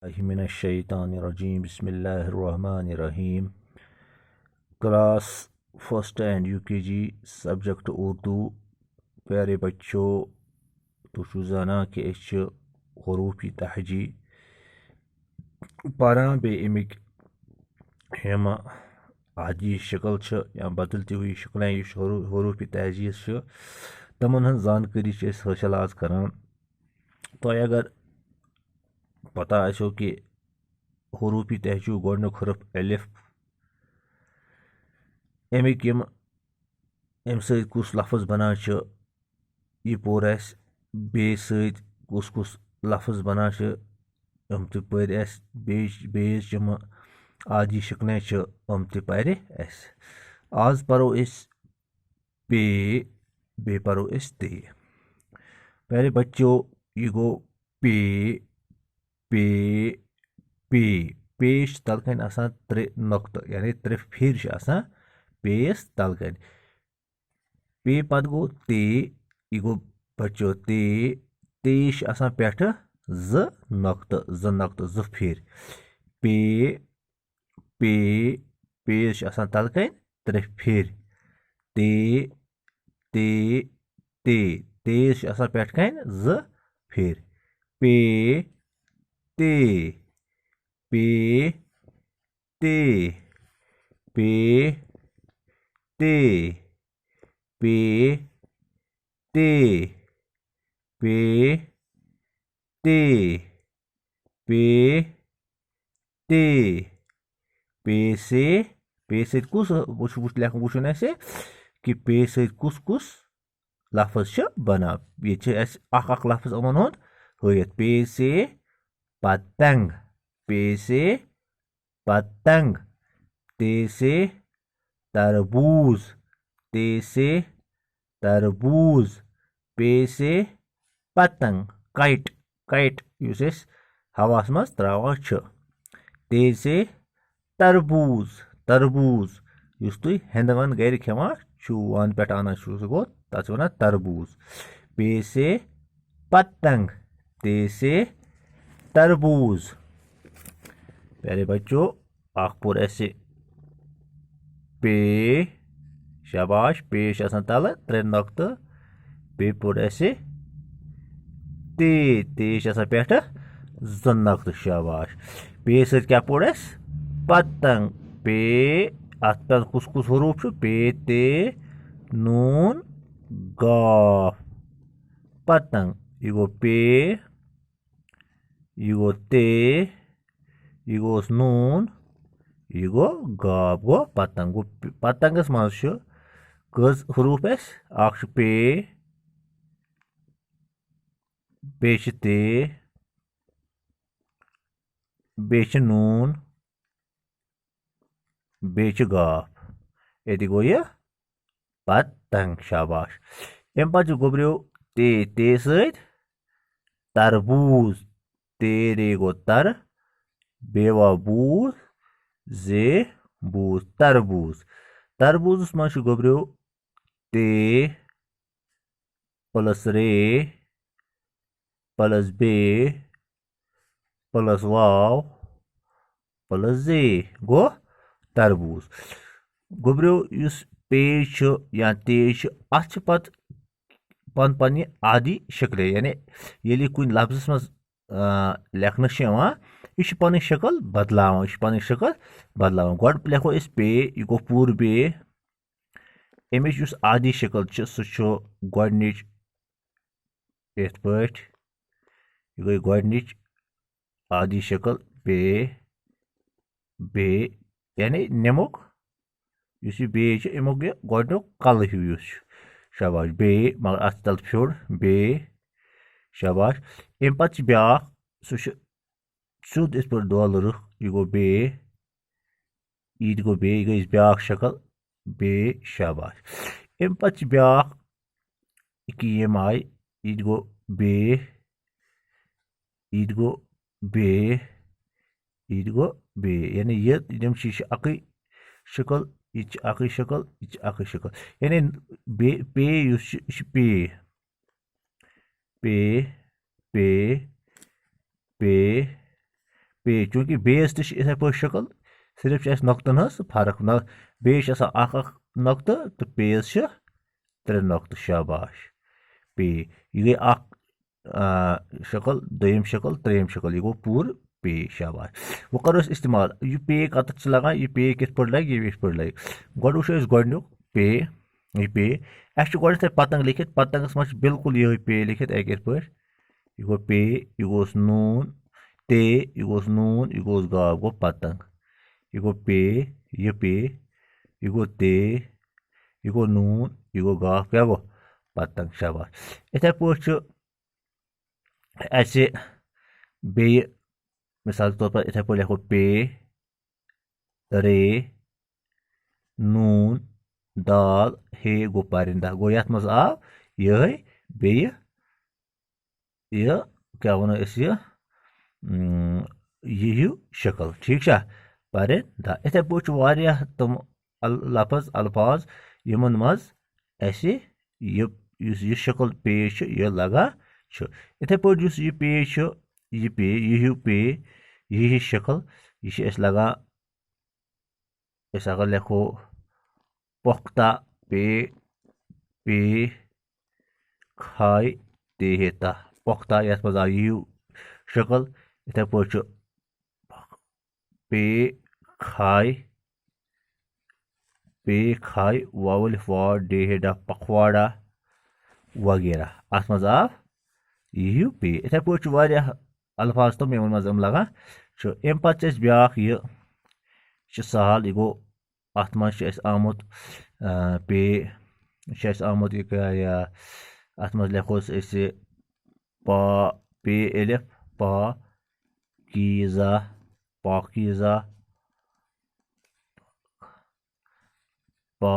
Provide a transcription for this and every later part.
मिनश्शैतानिर्रजीम बिस्मिल्लाहिर्रहमानिर्रहीम। Class first and UKG subject Urdu. प्यारे बच्चों, तुझु जाना कि हरूफी तहजी पारान बे अमिक हम आदि शक्ल या बदलती हुई शक्लें हरूफी तहजीज तमन हज जानकारी हासिल आज करान। तो अगर पता आसो कि हरूफी तहजी गोडनुक हरफ अलिफ अमिक अम सत कुस लफ्ज बनान यह पोर आस बे सत कुस कुस लफ्ज बनान यम ते पर आस बेज यम आदि शक्लें यम ते पर आस। आज परो अस पे, बे परो अस ते। प्यारे बच्चों, यह गो पे पे पे पेश तल कन आसान त्रे नुक्त यानी त्रे फिर आसान पेस तल कन। पे पत गो ते, यह गो बच्चों ते ते आसान पेठ ज नुक्त ज फिर। पे पे पेश आसान तल कन त्रे फिर। ते ते ते तेज आसान पेठ कन ज फिर। पे ते पे ते पे ते पे ते पे ते पे ते पे से कुस वुचन असे कि पे से कुस कुस लफ्ज बना। ये अख लफ्ज यमन हुंद हयत। पे से पतंग, पे से पतंग। ते से तरबूज, ते से तरबूज। पे से पतंग काइट, काइट युस हवास मज त्रावान छ। ते से तरबूज, तरबूज युस तुम हेंद वंद गर खेवान छु वन पे आना सह गो तथ वन तरबूज। पे से पतंग, ते से तरबूज। प्यारे बच्चों, अख पोर अस पे, शाबाश, पेश आसान तल त्रे नुक्त। बे पोर अस ते, तेश आसान पेठ ज नुक्त, शाबाश। पे सत क्या पोर अस पतंग। पे अत पे कुस कुस हरूफ पे ते नून गाफ पतंग। यह गो पे, यह गो ते, यह गोस नून, यह गो गाफ गो पतंग। गो पतंगस मज कस हरूफ अस अख पे, बे ते, बे नून, बे गाफ। ये गो यह पतंग, शाबाश। अम पे गोब्रो ते सत तरबूज। ते रे गो तर, बेवा बूज, जे बूज तरबूज। तरबूजस मज गोब्रो ते प्लस रे प्लस बे प्लस वाव प्लस जे गो तरबूज। गोब्रो युस पेज या तेज अत पत पन पन्ने आदि शक्ल यानी ये कुन लफ्जस मज लेखन यह पन शक्ल बदलावान, यह पन शक्ल बदलावान। गोड लेखो अस पे, यह गो पूर पे। अमिच युस आदि शक्ल सह गोडनिच यथ पठ। यह गई गोडनिच आदि शक्ल पे, बे यानी नमुक युस बे अमुक यह गोडनुक कल हिव युस, शाबाश। बे मगर अत तल फ्योड़ बे, शाबाश। अम पे ब्या सह सुद इत पे दोल रुख, यह गो बे, यह गो बे, यह गई ब्या शक्ल बे, शाबाश। अम पे ब्या कि यम आय, यह गो बे, यह गो बे, यह गो बे यानी यम अक शक्ल, यह अक शक्ल, यह अक शक्ल यानी बे पे युस पे पे पे पे पे चूँकि बेस तह इथे पे शक्ल सिर्फ नक्तन फर्क न बेस नक्त तो पेस 3 नक्त शाबाश पे यह गई शक्ल दोयम शक्ल त्रेयम शक्ल यह गो पूर पे शाबाश वो करो इस्तेमाल यह पे कत लगान यह पे कित पे लगे यह पे लगे गो वो गोडनुक पे यह पे अस पतंग लिखित पतंगस मज बिल्कुल यह पे लिखित एक पे यह गो पे यह गोस नून ते यह गोस नून यह गोस गाव गो पतंग यह गो पे यह गो ते यह गो नून यह गो गाव क्या गो पतंग शाबाश इथे पे ऐसे बे मिसाल के तौर पर इथे पे लिखो पे रे नून दाल हे गो परिंदा गो यथ मज आव यह बे यह क्या वनो यह शक्ल ठीक है परिंदा इथे पे वारियाह तम लफज अल्फाज यमन मज ऐसे यह शक्ल पेश यह लगा इथे पे यह पेश यह पे यह पे यह शक्ल यह लगा अगर लिखो पुख्ता पे पे खाए तेहता पुख्ता यथ मज आव यह शक्ल इथे पे पे खाए वावल फा डेहडा पखवाड़ा वगैरह अत मज आव यह पे इथे पे अल्फाज तम यमन मज लगा अम पे ब्याख यह सहल यह गो अत मज आमुत पे आमुत यह अत मज लिखोस पा पे एलिफ पा कीजा पाकीजा पा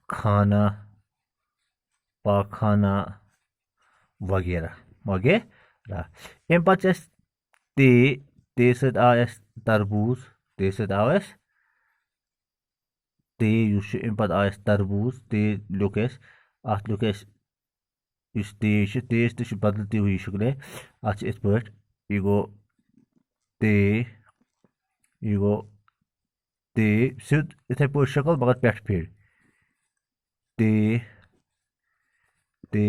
खाना पाखाना वगैरह वगैरह अम पे ते सत आव तरबूज ते सत आव ते अम पे आव तरबूज ते लिख अत लिख इस तेज तह बदलती हुई शक्ल अत इत पे यह गो ते यह गो ते सिद इथे पे शक्ल मगर पे फिर ते ते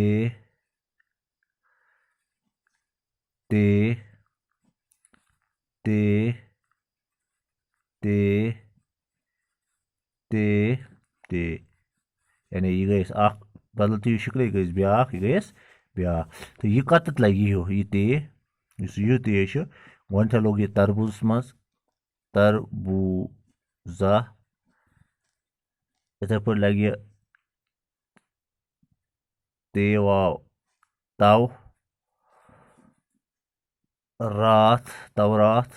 ते ते ते ते ते यानी यह गई बदलती हुई शक्ल यह गई ब्याख यह गई ब्याख तो यह कत लगी यह ते यह ते गोथ लोग यह तरबूज मज तरबूजा इथे पे लगे ते वाव तव रात तवरात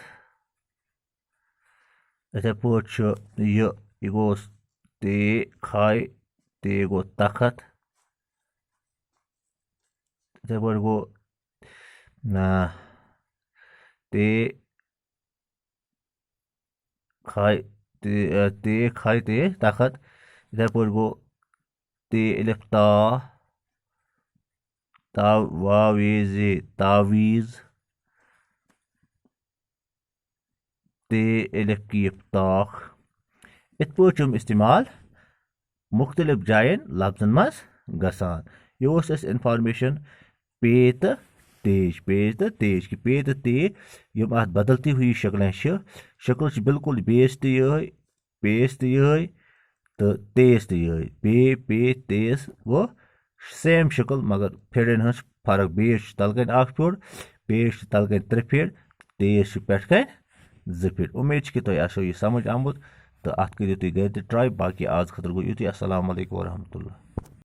इथे पे यह गोस ते खाए ते गो तखत इथे पे गो ते खाए ते खाए ते तखत इथे पे गो ते एलिफ तावीज़े तावीज़ ते एलिफ कीफ ताख इत पे इस्तेमाल मुख्तलिफ जायन लफ्जन मज गसान यह इंफॉर्मेशन पे तो तेज कि पे तो ते यम अत बदलती हुई शक्लें शक्ल बिल्कुल बेस तो यह पेस तो यह तो तेज तो यह पे तेज गो सेम शक्ल मगर फेड़न हज फर्क बेस तलकन फिर पेश तलकन 3 फिर तेज पे 2 फिर उम्मीद कि तुम आसो यह समझ आमुत तो अत करो तुम घर ट्राई बाकी आज खतर गो युत अस्सलाम वालेकुम वरहमतुल्लाह।